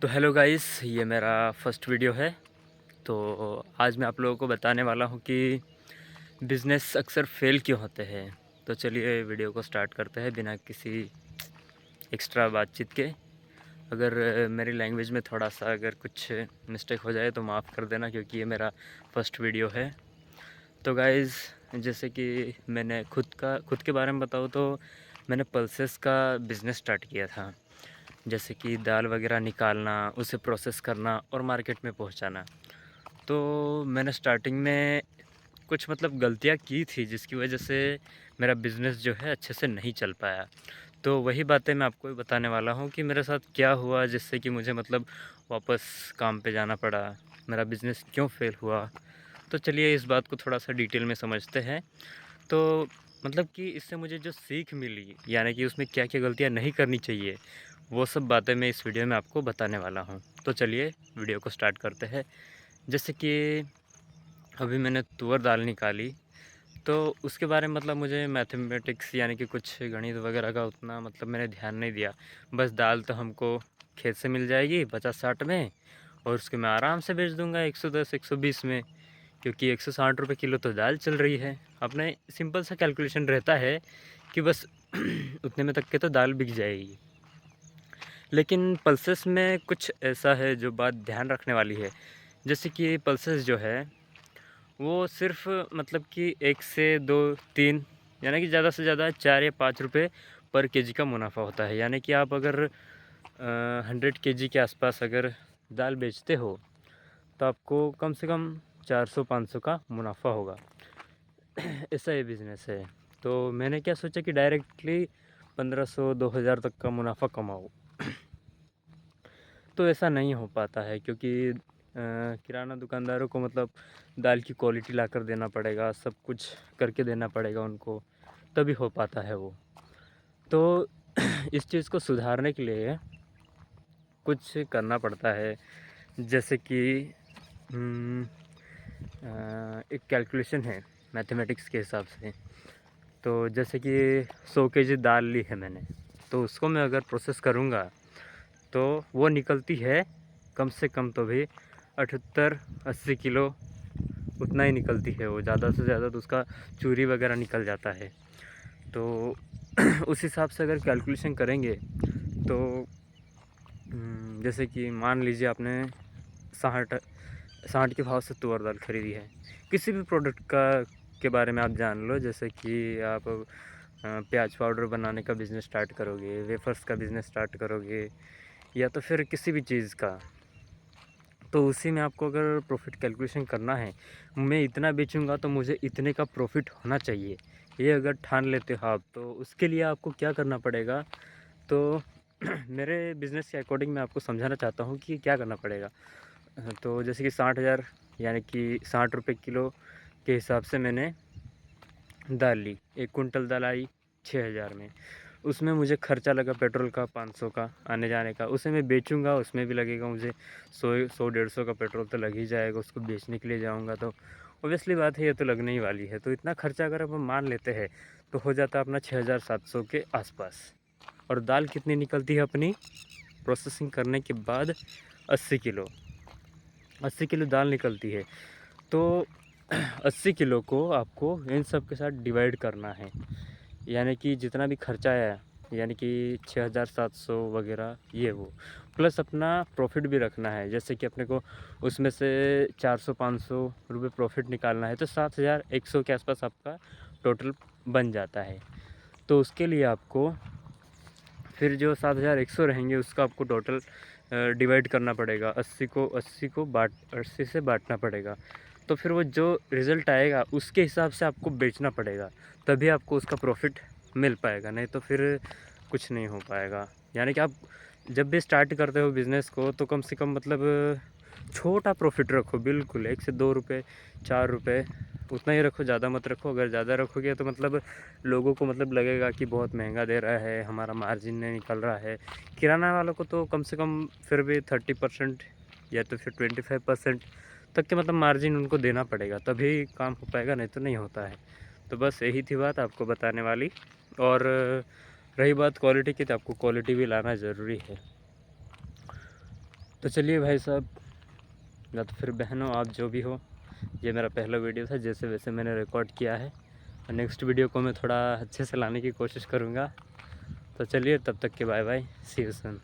तो hello guys, ये मेरा फर्स्ट वीडियो है। तो आज मैं आप लोगों को बताने वाला हूँ कि बिज़नेस अक्सर फेल क्यों होते हैं। तो चलिए वीडियो को स्टार्ट करते हैं बिना किसी एक्स्ट्रा बातचीत के। अगर मेरी लैंग्वेज में थोड़ा सा अगर कुछ मिस्टेक हो जाए तो माफ़ कर देना, क्योंकि ये मेरा फर्स्ट वीडियो है। तो गाइस, जैसे कि मैंने खुद के बारे में बताऊँ तो मैंने पल्सेस का बिज़नेस स्टार्ट किया था। जैसे कि दाल वगैरह निकालना, उसे प्रोसेस करना और मार्केट में पहुंचाना। तो मैंने स्टार्टिंग में कुछ गलतियां की थी, जिसकी वजह से मेरा बिज़नेस जो है अच्छे से नहीं चल पाया। तो वही बातें मैं आपको बताने वाला हूँ कि मेरे साथ क्या हुआ, जिससे कि मुझे वापस काम पे जाना पड़ा, मेरा बिज़नेस क्यों फेल हुआ। तो चलिए इस बात को थोड़ा सा डिटेल में समझते हैं। तो कि इससे मुझे जो सीख मिली, यानी कि उसमें क्या क्या गलतियाँ नहीं करनी चाहिए, वो सब बातें मैं इस वीडियो में आपको बताने वाला हूँ। तो चलिए वीडियो को स्टार्ट करते हैं। जैसे कि अभी मैंने तुअर दाल निकाली, तो उसके बारे में मुझे मैथमेटिक्स यानी कि कुछ गणित वगैरह का उतना मैंने ध्यान नहीं दिया। बस दाल तो हमको खेत से मिल जाएगी 50-60 में, और उसके मैं आराम से बेच दूंगा 110-120 में, क्योंकि 160 रुपये किलो तो दाल चल रही है। अपने सिंपल सा कैलकुलेशन रहता है कि बस उतने में तक के तो दाल बिक जाएगी। लेकिन पल्सेस में कुछ ऐसा है जो बात ध्यान रखने वाली है। जैसे कि पल्सेस जो है वो सिर्फ कि 1 से 2, 3, यानी कि ज़्यादा से ज़्यादा 4 या 5 रुपये पर केजी का मुनाफा होता है। यानी कि आप अगर 100 केजी के आसपास अगर दाल बेचते हो तो आपको कम से कम 400-500 का मुनाफा होगा। ऐसा ये बिज़नेस है। तो मैंने क्या सोचा कि डायरेक्टली 1500-2000 तक का मुनाफा कमाऊँ। तो ऐसा नहीं हो पाता है, क्योंकि किराना दुकानदारों को दाल की क्वालिटी लाकर देना पड़ेगा, सब कुछ करके देना पड़ेगा उनको, तभी हो पाता है वो। तो इस चीज़ को सुधारने के लिए कुछ करना पड़ता है। जैसे कि एक कैलकुलेशन है मैथमेटिक्स के हिसाब से। तो जैसे कि 100 केजी दाल ली है मैंने, तो उसको मैं अगर प्रोसेस करूँगा तो वो निकलती है कम से कम तो भी 78-80 किलो, उतना ही निकलती है वो। ज़्यादा से ज़्यादा तो उसका चूरी वगैरह निकल जाता है। तो उस हिसाब से अगर कैलकुलेशन करेंगे तो जैसे कि मान लीजिए आपने 60 के भाव से तुअर दाल खरीदी है। किसी भी प्रोडक्ट का के बारे में आप जान लो, जैसे कि आप प्याज पाउडर बनाने का बिज़नेस स्टार्ट करोगे, वेफर्स का बिज़नेस स्टार्ट करोगे, या तो फिर किसी भी चीज़ का, तो उसी में आपको अगर प्रॉफिट कैलकुलेशन करना है, मैं इतना बेचूंगा तो मुझे इतने का प्रॉफिट होना चाहिए, ये अगर ठान लेते हो आप, तो उसके लिए आपको क्या करना पड़ेगा। तो मेरे बिज़नेस के अकॉर्डिंग मैं आपको समझाना चाहता हूँ कि क्या करना पड़ेगा। तो जैसे कि 60,000 यानी कि 60 रुपये किलो के हिसाब से मैंने दाल ली। 1 कुंटल दाल आई 6,000 में। उसमें मुझे खर्चा लगा पेट्रोल का 500 का आने जाने का, उसे मैं बेचूंगा उसमें भी लगेगा मुझे 100-150 का पेट्रोल तो लग ही जाएगा। उसको बेचने के लिए जाऊंगा तो ऑब्वियसली बात है, ये तो लगने ही वाली है। तो इतना खर्चा अगर अपन मान लेते हैं तो हो जाता है अपना 6,700 के आसपास। और दाल कितनी निकलती है अपनी प्रोसेसिंग करने के बाद? 80 किलो, 80 किलो दाल निकलती है। तो 80 किलो को आपको इन सब के साथ डिवाइड करना है, यानी कि जितना भी खर्चा आया, यानी कि 6,700 वगैरह, ये वो प्लस अपना प्रॉफिट भी रखना है। जैसे कि अपने को उसमें से 400-500 रुपये प्रॉफिट निकालना है, तो 7,100 के आसपास आपका टोटल बन जाता है। तो उसके लिए आपको फिर जो 7,100 रहेंगे उसका आपको टोटल डिवाइड करना पड़ेगा। 80 से बांटना पड़ेगा। तो फिर वो जो रिज़ल्ट आएगा उसके हिसाब से आपको बेचना पड़ेगा, तभी आपको उसका प्रॉफिट मिल पाएगा, नहीं तो फिर कुछ नहीं हो पाएगा। यानी कि आप जब भी स्टार्ट करते हो बिज़नेस को तो कम से कम छोटा प्रॉफिट रखो, बिल्कुल 1 से 2 रुपये, 4 रुपये, उतना ही रखो, ज़्यादा मत रखो। अगर ज़्यादा रखोगे तो लोगों को लगेगा कि बहुत महंगा दे रहा है, हमारा मार्जिन नहीं निकल रहा है। किराना वालों को तो कम से कम फिर भी 30% या तो फिर 25% तक के मार्जिन उनको देना पड़ेगा, तभी काम हो पाएगा, नहीं तो नहीं होता है। तो बस यही थी बात आपको बताने वाली। और रही बात क्वालिटी की, तो आपको क्वालिटी भी लाना ज़रूरी है। तो चलिए भाई साहब या तो फिर बहनों, आप जो भी हो, ये मेरा पहला वीडियो था, जैसे वैसे मैंने रिकॉर्ड किया है और नेक्स्ट वीडियो को मैं थोड़ा अच्छे से लाने की कोशिश करूँगा। तो चलिए तब तक के bye bye, see you soon.